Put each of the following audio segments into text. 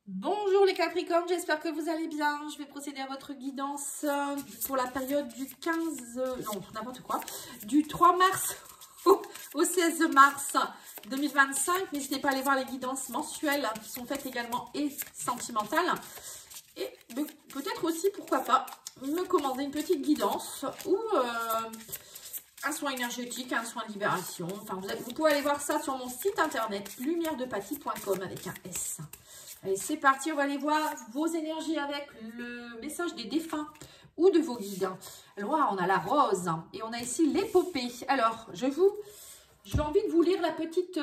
Bonjour les Capricornes, j'espère que vous allez bien. Je vais procéder à votre guidance pour la période du 15, non, n'importe quoi, du 3 mars au 16 mars 2025. N'hésitez pas à aller voir les guidances mensuelles qui sont faites également et sentimentales. Et peut-être aussi, pourquoi pas, me commander une petite guidance ou un soin énergétique, un soin de libération. Enfin, vous pouvez aller voir ça sur mon site internet lumièredepathie.com avec un S. Allez, c'est parti, on va aller voir vos énergies avec le message des défunts ou de vos guides. Alors, on a la rose et on a ici l'épopée. Alors, j'ai envie de vous lire la petite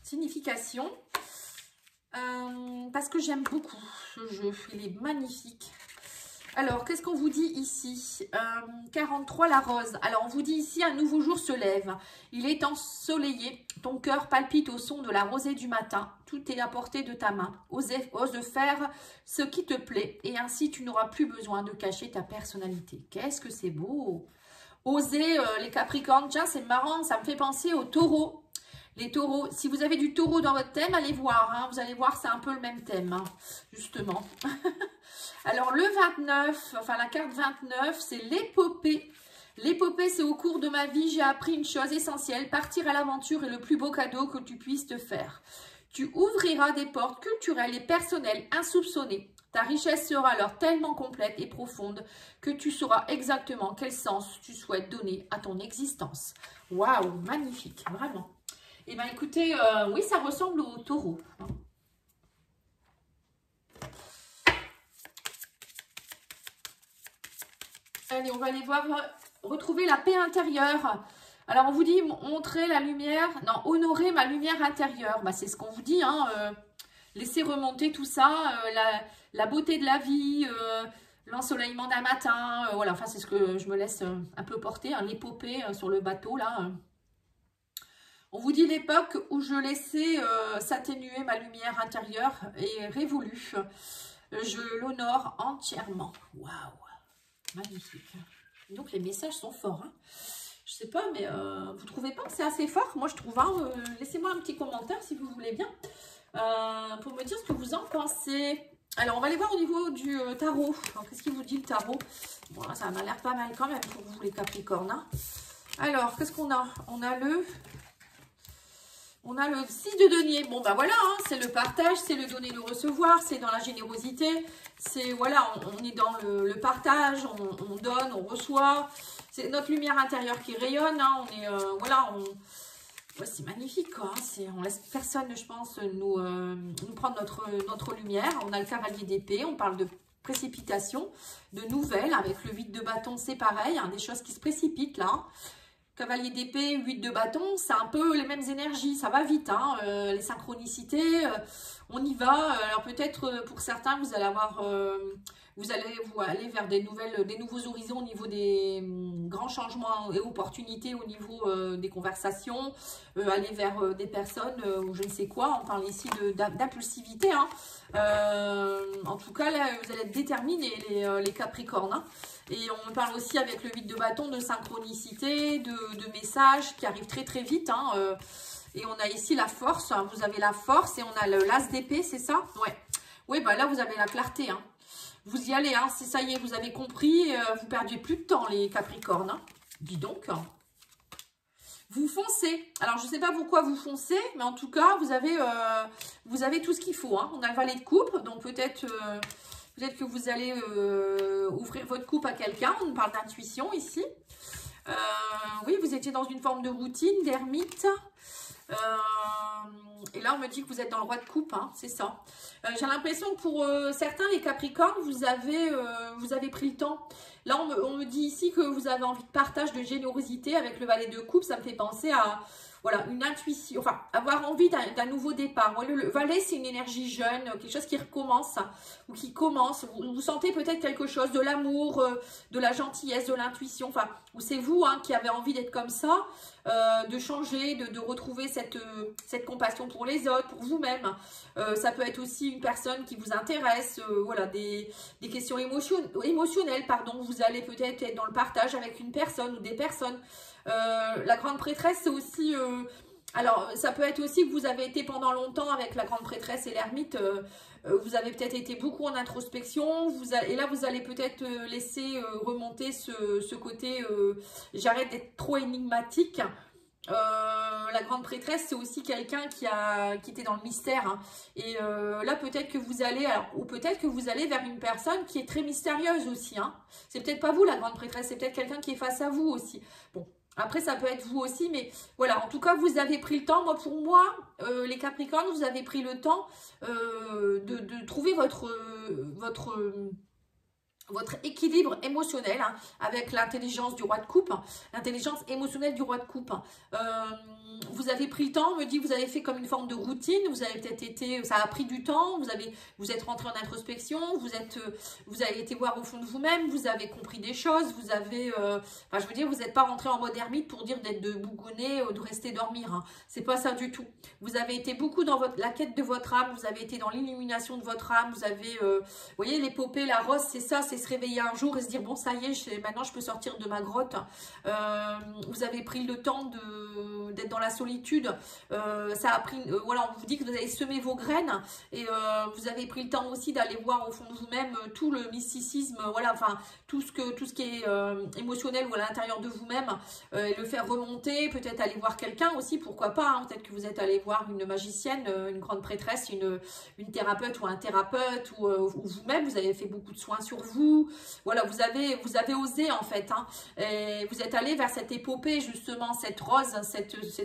signification parce que j'aime beaucoup ce jeu, il est magnifique. Alors, qu'est-ce qu'on vous dit ici 43, la rose. Alors, on vous dit ici, un nouveau jour se lève. Il est ensoleillé. Ton cœur palpite au son de la rosée du matin. Tout est à portée de ta main. Ose faire ce qui te plaît. Et ainsi, tu n'auras plus besoin de cacher ta personnalité. Qu'est-ce que c'est beau! Oser, les Capricornes. Tiens, c'est marrant, ça me fait penser aux taureaux. Les taureaux, si vous avez du taureau dans votre thème, allez voir. Hein, vous allez voir, c'est un peu le même thème, hein, justement. Alors, le 29, enfin la carte 29, c'est l'épopée. L'épopée, c'est au cours de ma vie, j'ai appris une chose essentielle. Partir à l'aventure est le plus beau cadeau que tu puisses te faire. Tu ouvriras des portes culturelles et personnelles insoupçonnées. Ta richesse sera alors tellement complète et profonde que tu sauras exactement quel sens tu souhaites donner à ton existence. Waouh, magnifique, vraiment. Eh bien, écoutez, oui, ça ressemble au taureau. Allez, on va aller voir, retrouver la paix intérieure. Alors, on vous dit montrer la lumière, non, honorer ma lumière intérieure. Bah, c'est ce qu'on vous dit, hein. Laisser remonter tout ça, la beauté de la vie, l'ensoleillement d'un matin. Voilà, enfin, c'est ce que je me laisse un peu porter, hein, l'épopée sur le bateau, là. On vous dit l'époque où je laissais s'atténuer ma lumière intérieure et révolue. Je l'honore entièrement. Waouh! Magnifique. Donc les messages sont forts. Hein. Je sais pas, mais vous trouvez pas que c'est assez fort? Moi je trouve. Hein, laissez-moi un petit commentaire si vous voulez bien pour me dire ce que vous en pensez. Alors on va aller voir au niveau du tarot. Qu'est-ce qu'il vous dit le tarot? Bon, là, ça m'a l'air pas mal quand même pour vous les Capricornes. Hein. Alors qu'est-ce qu'on a? On a le 6 de denier. Bon, ben voilà, hein, c'est le partage, c'est le donner, le recevoir, c'est dans la générosité. C'est, voilà, on est dans le partage, on donne, on reçoit. C'est notre lumière intérieure qui rayonne. Hein, on est, voilà, ouais, c'est magnifique, quoi. Hein, on laisse personne, je pense, nous prendre notre lumière. On a le cavalier d'épée, on parle de précipitation, de nouvelles. Avec le 8 de bâton, c'est pareil, hein, des choses qui se précipitent, là. Cavalier d'épée, 8 de bâton, c'est un peu les mêmes énergies, ça va vite, hein, les synchronicités, on y va. Alors peut-être pour certains, vous allez avoir, vous aller vers des nouveaux horizons au niveau des grands changements et opportunités au niveau des conversations, aller vers des personnes ou je ne sais quoi. On parle ici d'impulsivité. Hein. En tout cas, là, vous allez être déterminés, les Capricornes. Hein. Et on parle aussi avec le 8 de bâton de synchronicité, de messages qui arrivent très très vite. Hein, et on a ici la force, hein, vous avez la force et on a l'as d'épée, c'est ça? Ouais. Oui, bah là vous avez la clarté. Hein. Vous y allez, hein, ça y est, vous avez compris, vous ne perdiez plus de temps les Capricornes. Hein. Dis donc. Vous foncez. Alors, je ne sais pas pourquoi vous foncez, mais en tout cas, vous avez tout ce qu'il faut. Hein. On a le valet de coupe, donc peut-être que vous allez ouvrir votre coupe à quelqu'un. On parle d'intuition ici. Oui, vous étiez dans une forme de routine, d'ermite. Et là, on me dit que vous êtes dans le roi de coupe, hein, c'est ça. J'ai l'impression que pour certains, les Capricornes, vous avez pris le temps. Là, on me dit ici que vous avez envie de partage, de générosité avec le valet de coupe. Ça me fait penser à... Voilà, une intuition, enfin, avoir envie d'un nouveau départ. Moi, le valet, c'est une énergie jeune, quelque chose qui recommence ou qui commence. Vous sentez peut-être quelque chose, de l'amour, de la gentillesse, de l'intuition. Enfin, ou c'est vous hein, qui avez envie d'être comme ça, de changer, de retrouver cette compassion pour les autres, pour vous-même. Ça peut être aussi une personne qui vous intéresse, voilà, des questions émotionnelles, pardon. Vous allez peut-être être dans le partage avec une personne ou des personnes. La grande prêtresse, c'est aussi Alors, ça peut être aussi que vous avez été pendant longtemps avec la grande prêtresse et l'ermite, vous avez peut-être été beaucoup en introspection, et là, vous allez peut-être laisser remonter ce côté, j'arrête d'être trop énigmatique. La grande prêtresse, c'est aussi quelqu'un qui était dans le mystère. Hein. Et là, peut-être que vous allez, ou peut-être que vous allez vers une personne qui est très mystérieuse aussi. Hein. C'est peut-être pas vous, la grande prêtresse, c'est peut-être quelqu'un qui est face à vous aussi. Bon, après, ça peut être vous aussi, mais voilà, en tout cas, vous avez pris le temps. Moi, pour moi, les Capricornes, vous avez pris le temps de trouver votre équilibre émotionnel hein, avec l'intelligence du roi de coupe, l'intelligence émotionnelle du roi de coupe. Vous avez pris le temps, on me dit que vous avez fait comme une forme de routine, vous avez peut-être été, ça a pris du temps, vous êtes rentré en introspection, vous avez été voir au fond de vous-même, vous avez compris des choses, vous avez, enfin je veux dire, vous n'êtes pas rentré en mode ermite pour dire d'être de bougonner, de rester dormir, hein. C'est pas ça du tout. Vous avez été beaucoup dans la quête de votre âme, vous avez été dans l'illumination de votre âme, vous avez, vous voyez, l'épopée, la rose, c'est ça, c'est se réveiller un jour et se dire, bon ça y est, maintenant je peux sortir de ma grotte. Vous avez pris le temps d'être dans la solitude, ça a pris, voilà, on vous dit que vous avez semé vos graines et vous avez pris le temps aussi d'aller voir au fond de vous-même tout le mysticisme, voilà, enfin tout ce qui est émotionnel ou à l'intérieur de vous-même, le faire remonter, peut-être aller voir quelqu'un aussi, pourquoi pas, hein, peut-être que vous êtes allé voir une magicienne, une grande prêtresse, une thérapeute ou un thérapeute, ou vous-même, vous avez fait beaucoup de soins sur vous, voilà, vous avez osé en fait, hein, et vous êtes allé vers cette épopée justement, cette rose,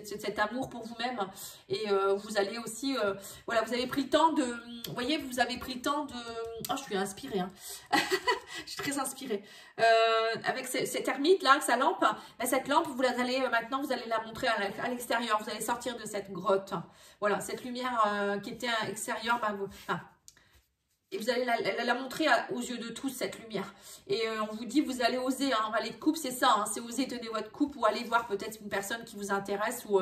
cet amour pour vous-même, et vous allez aussi, voilà, vous avez pris le temps de, vous voyez, vous avez pris le temps de, oh je suis inspirée, hein. Je suis très inspirée, avec cette ermite là, avec sa lampe, ben, cette lampe, maintenant vous allez la montrer à l'extérieur, vous allez sortir de cette grotte, voilà, cette lumière qui était extérieure, ben, et vous allez la montrer aux yeux de tous, cette lumière. Et on vous dit, vous allez oser, hein, valet de coupe, c'est ça, hein, c'est oser donner votre coupe ou aller voir peut-être une personne qui vous intéresse ou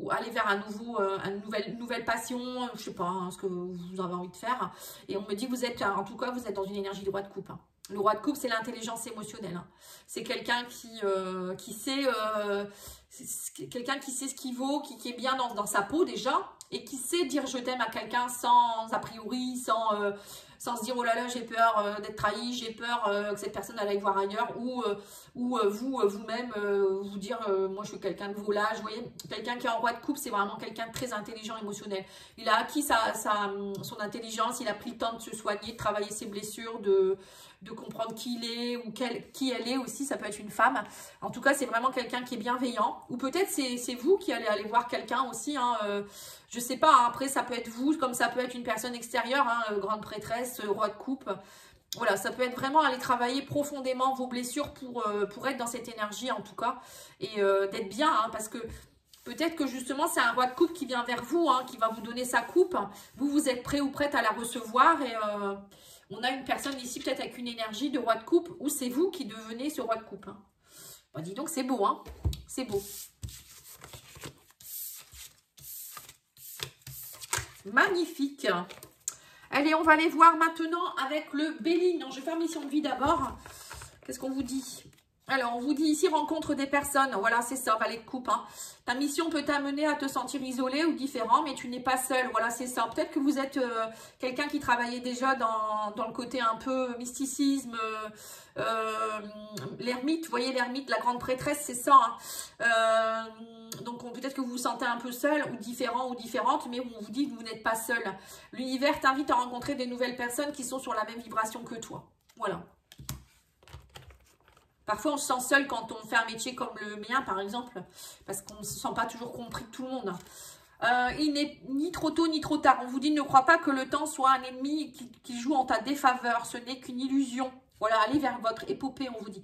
aller vers une nouvelle passion, je sais pas, hein, ce que vous avez envie de faire. Et on me dit, vous êtes, en tout cas, vous êtes dans une énergie de roi de coupe. Hein. Le roi de coupe, c'est l'intelligence émotionnelle. Hein. C'est quelqu'un qui sait... quelqu'un qui sait ce qu'il vaut, qui est bien dans sa peau déjà, et qui sait dire je t'aime à quelqu'un sans a priori, sans se dire oh là là j'ai peur d'être trahi, j'ai peur que cette personne aille voir ailleurs, ou vous-même vous dire moi je suis quelqu'un de volage. Vous voyez, quelqu'un qui est en roi de coupe, c'est vraiment quelqu'un de très intelligent émotionnel. Il a acquis son intelligence, il a pris le temps de se soigner, de travailler ses blessures, de comprendre qui il est ou qui elle est aussi, ça peut être une femme. En tout cas, c'est vraiment quelqu'un qui est bienveillant. Ou peut-être c'est vous qui allez aller voir quelqu'un aussi, hein, je sais pas, hein, après ça peut être vous, comme ça peut être une personne extérieure, hein, grande prêtresse, roi de coupe. Voilà, ça peut être vraiment aller travailler profondément vos blessures pour être dans cette énergie en tout cas, et d'être bien, hein, parce que peut-être que justement c'est un roi de coupe qui vient vers vous, hein, qui va vous donner sa coupe. Vous êtes prêt ou prête à la recevoir, et on a une personne ici peut-être avec une énergie de roi de coupe, ou c'est vous qui devenez ce roi de coupe. Hein. Bah, dis donc, c'est beau, hein, c'est beau. Magnifique. Allez, on va aller voir maintenant avec le Bélier. Non, je vais faire mission de vie d'abord. Qu'est-ce qu'on vous dit? Alors, on vous dit ici, rencontre des personnes. Voilà, c'est ça, valet de coupe. Hein. Ta mission peut t'amener à te sentir isolé ou différent, mais tu n'es pas seul. Voilà, c'est ça. Peut-être que vous êtes quelqu'un qui travaillait déjà dans le côté un peu mysticisme, l'ermite. Vous voyez, l'ermite, la grande prêtresse, c'est ça. Hein. Donc, peut-être que vous vous sentez un peu seul ou différent ou différente, mais on vous dit que vous n'êtes pas seul. L'univers t'invite à rencontrer des nouvelles personnes qui sont sur la même vibration que toi. Voilà. Parfois, on se sent seul quand on fait un métier comme le mien, par exemple, parce qu'on ne se sent pas toujours compris de tout le monde. Il n'est ni trop tôt ni trop tard. On vous dit, ne crois pas que le temps soit un ennemi qui joue en ta défaveur. Ce n'est qu'une illusion. Voilà, allez vers votre épopée, on vous dit.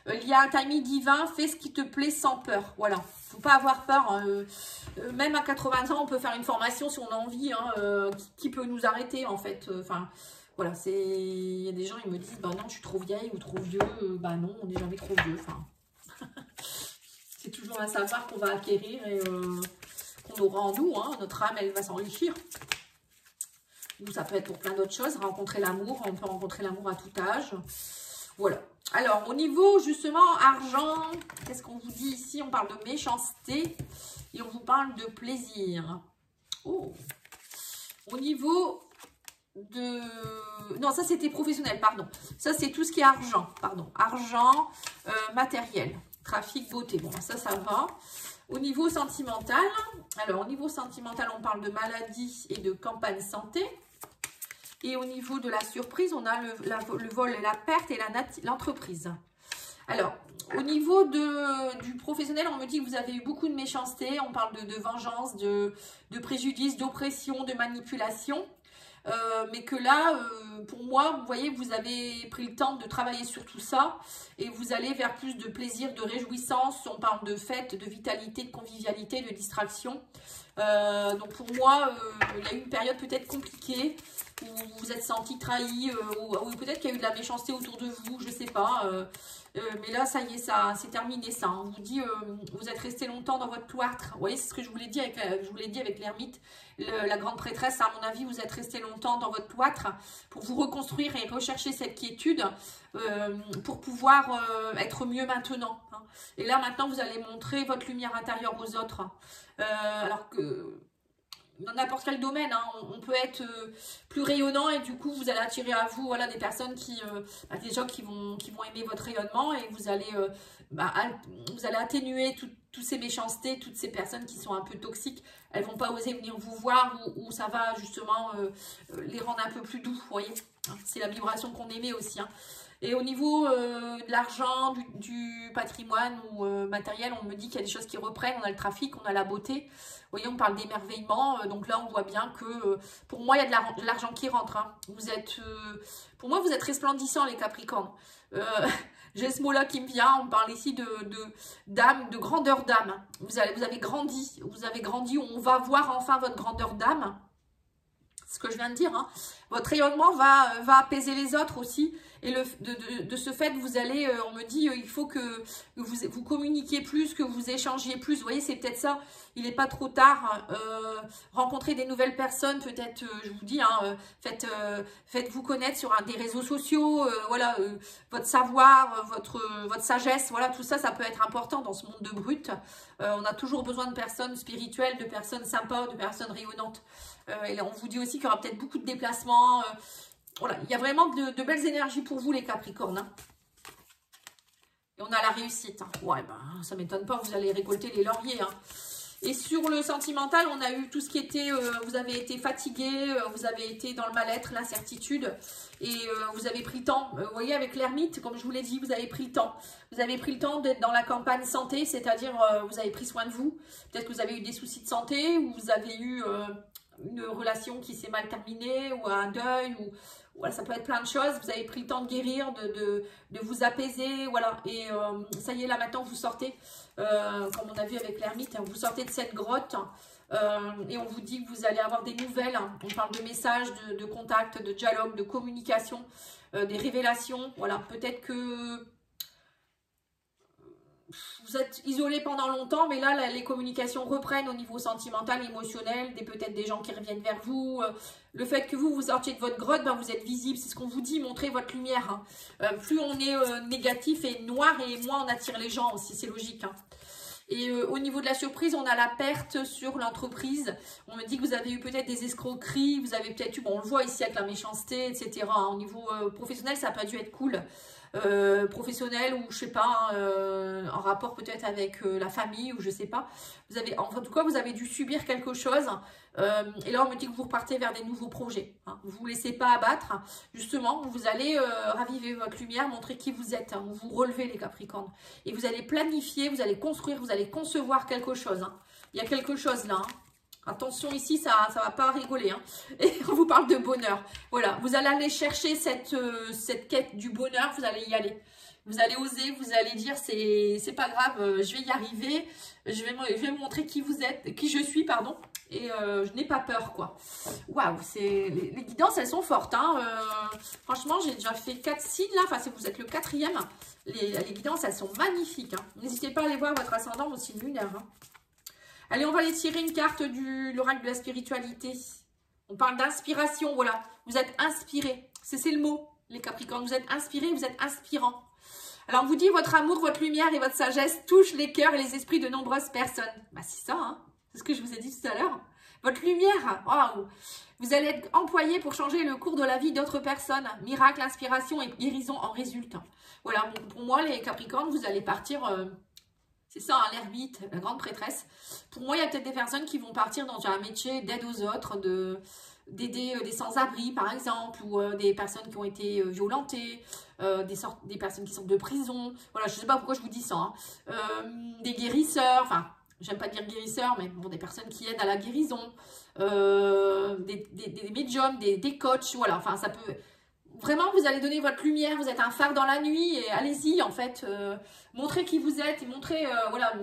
Il y a un timing divin, fais ce qui te plaît sans peur. Voilà, il ne faut pas avoir peur. Hein. Même à 80 ans, on peut faire une formation si on a envie. Hein, qui peut nous arrêter, en fait. Enfin... Voilà, il y a des gens, ils me disent, bah non, je suis trop vieille ou trop vieux. Bah non, on n'est jamais trop vieux. Enfin, c'est toujours un savoir qu'on va acquérir et qu'on aura en nous. Hein. Notre âme, elle va s'enrichir. Ou ça peut être pour plein d'autres choses. Rencontrer l'amour, on peut rencontrer l'amour à tout âge. Voilà. Alors, au niveau, justement, argent, qu'est-ce qu'on vous dit ici? On parle de méchanceté et on vous parle de plaisir. Oh. Au niveau de... Non, ça, c'était professionnel, pardon. Ça, c'est tout ce qui est argent, pardon. Argent, matériel, trafic, beauté. Bon, ça va. Au niveau sentimental, alors, au niveau sentimental, on parle de maladie et de campagne santé. Et au niveau de la surprise, on a le vol et la perte et l'entreprise. Alors, au niveau du professionnel, on me dit que vous avez eu beaucoup de méchanceté. On parle de vengeance, de préjudice, d'oppression, de manipulation. Mais que là, pour moi, vous voyez, vous avez pris le temps de travailler sur tout ça. Et vous allez vers plus de plaisir, de réjouissance. On parle de fête, de vitalité, de convivialité, de distraction. Donc pour moi, il y a eu une période peut-être compliquée où vous vous êtes senti trahi, ou peut-être qu'il y a eu de la méchanceté autour de vous, je ne sais pas. Mais là, ça y est, c'est terminé ça. On vous dit, vous êtes resté longtemps dans votre cloître. Vous voyez, c'est ce que je vous l'ai dit avec l'ermite, la grande prêtresse. À mon avis, vous êtes resté longtemps dans votre cloître pour vous reconstruire et rechercher cette quiétude pour pouvoir être mieux maintenant. Hein. Et là, maintenant, vous allez montrer votre lumière intérieure aux autres. Alors que... dans n'importe quel domaine, hein, on peut être plus rayonnant et du coup vous allez attirer à vous voilà, des personnes des gens qui vont aimer votre rayonnement et vous allez atténuer toutes ces méchancetés, toutes ces personnes qui sont un peu toxiques. Elles vont pas oser venir vous voir ou ça va justement les rendre un peu plus doux, vous voyez. C'est la vibration qu'on émet aussi. Hein. Et au niveau de l'argent, du patrimoine ou matériel, on me dit qu'il y a des choses qui reprennent. On a le trafic, on a la beauté. Vous voyez, on parle d'émerveillement. Donc là, on voit bien que pour moi, il y a de l'argent qui rentre. Hein. Pour moi, vous êtes resplendissants, les Capricornes. J'ai ce mot-là qui me vient. On parle ici d'âme, de grandeur d'âme. Vous avez grandi. Vous avez grandi. On va voir enfin votre grandeur d'âme. C'est ce que je viens de dire. Hein. Votre rayonnement va apaiser les autres aussi. Et de ce fait, vous allez, on me dit, il faut que vous communiquiez plus, que vous échangiez plus. Vous voyez, c'est peut-être ça. Il n'est pas trop tard. Rencontrer des nouvelles personnes, peut-être, je vous dis, hein, faites-vous connaître sur des réseaux sociaux. Voilà, votre savoir, votre sagesse, voilà, tout ça, ça peut être important dans ce monde de brut. On a toujours besoin de personnes spirituelles, de personnes sympas, de personnes rayonnantes. Et là, on vous dit aussi qu'il y aura peut-être beaucoup de déplacements. Voilà, il y a vraiment de belles énergies pour vous, les Capricornes. Hein. Et on a la réussite. Hein. Ouais, ben, ça ne m'étonne pas, vous allez récolter les lauriers. Hein. Et sur le sentimental, on a eu tout ce qui était... vous avez été fatigué, vous avez été dans le mal-être, l'incertitude. Et vous avez pris le temps. Vous voyez, avec l'ermite, comme je vous l'ai dit, vous avez pris le temps. Vous avez pris le temps d'être dans la campagne santé, c'est-à-dire vous avez pris soin de vous. Peut-être que vous avez eu des soucis de santé, ou vous avez eu... une relation qui s'est mal terminée ou un deuil ou voilà, ça peut être plein de choses. Vous avez pris le temps de guérir, de vous apaiser, voilà. Et ça y est, là maintenant vous sortez, comme on a vu avec l'ermite, vous sortez de cette grotte et on vous dit que vous allez avoir des nouvelles. On parle de messages, de contacts, de dialogue, de communication, des révélations. Voilà, peut-être que vous êtes isolé pendant longtemps, mais là, les communications reprennent au niveau sentimental, émotionnel, peut-être des gens qui reviennent vers vous. Le fait que vous sortiez de votre grotte, ben, vous êtes visible, c'est ce qu'on vous dit, montrez votre lumière. Hein. Plus on est négatif et noir, et moins on attire les gens aussi, c'est logique. Hein. Et au niveau de la surprise, on a la perte sur l'entreprise. On me dit que vous avez eu peut-être des escroqueries, vous avez peut-être eu, bon on le voit ici avec la méchanceté, etc. Hein. Au niveau professionnel, ça n'a pas dû être cool. Professionnel ou je sais pas, en rapport peut-être avec la famille ou je sais pas. En tout cas, vous avez dû subir quelque chose. Et là, on me dit que vous repartez vers des nouveaux projets. Hein. Vous ne vous laissez pas abattre. Justement, vous allez raviver votre lumière, montrer qui vous êtes. Hein. Vous relevez les Capricornes. Et vous allez planifier, vous allez construire, vous allez concevoir quelque chose. Hein. Il y a quelque chose là. Hein. Attention ici, ça va pas rigoler. Hein. Et on vous parle de bonheur. Voilà, vous allez aller chercher cette quête du bonheur, vous allez y aller. Vous allez oser, vous allez dire, c'est pas grave, je vais y arriver. Je vais montrer qui vous êtes, qui je suis, pardon. Et je n'ai pas peur, quoi. Waouh, les guidances, elles sont fortes. Hein. Franchement, j'ai déjà fait 4 signes, là. Enfin, vous êtes le 4e. Les guidances, elles sont magnifiques. Hein. N'hésitez pas à aller voir votre ascendant, votre signe lunaire. Hein. Allez, on va aller tirer une carte de l'oracle de la spiritualité. On parle d'inspiration, voilà. Vous êtes inspiré. C'est le mot, les Capricornes. Vous êtes inspiré, vous êtes inspirant. Alors, on vous dit, votre amour, votre lumière et votre sagesse touchent les cœurs et les esprits de nombreuses personnes. Bah, c'est ça, hein. C'est ce que je vous ai dit tout à l'heure. Votre lumière, waouh. Vous allez être employé pour changer le cours de la vie d'autres personnes. Miracle, inspiration et guérison en résultent. Voilà, bon, pour moi, les Capricornes, vous allez partir... c'est ça, hein, l'ermite, la grande prêtresse. Pour moi, il y a peut-être des personnes qui vont partir dans un métier d'aide aux autres, d'aider des sans-abri, par exemple, ou des personnes qui ont été violentées, des personnes qui sortent de prison. Voilà, je ne sais pas pourquoi je vous dis ça. Hein. Des guérisseurs, enfin, j'aime pas dire guérisseurs, mais bon, des personnes qui aident à la guérison, des médiums, des coachs, voilà, enfin, ça peut... Vraiment, vous allez donner votre lumière, vous êtes un phare dans la nuit et allez-y, en fait, montrez qui vous êtes et montrez, voilà,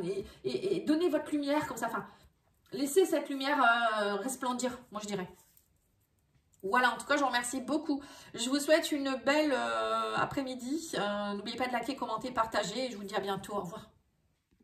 et donnez votre lumière comme ça, enfin, laissez cette lumière resplendir, moi je dirais. Voilà, en tout cas, je vous remercie beaucoup. Je vous souhaite une belle après-midi. N'oubliez pas de liker, commenter, partager et je vous dis à bientôt. Au revoir.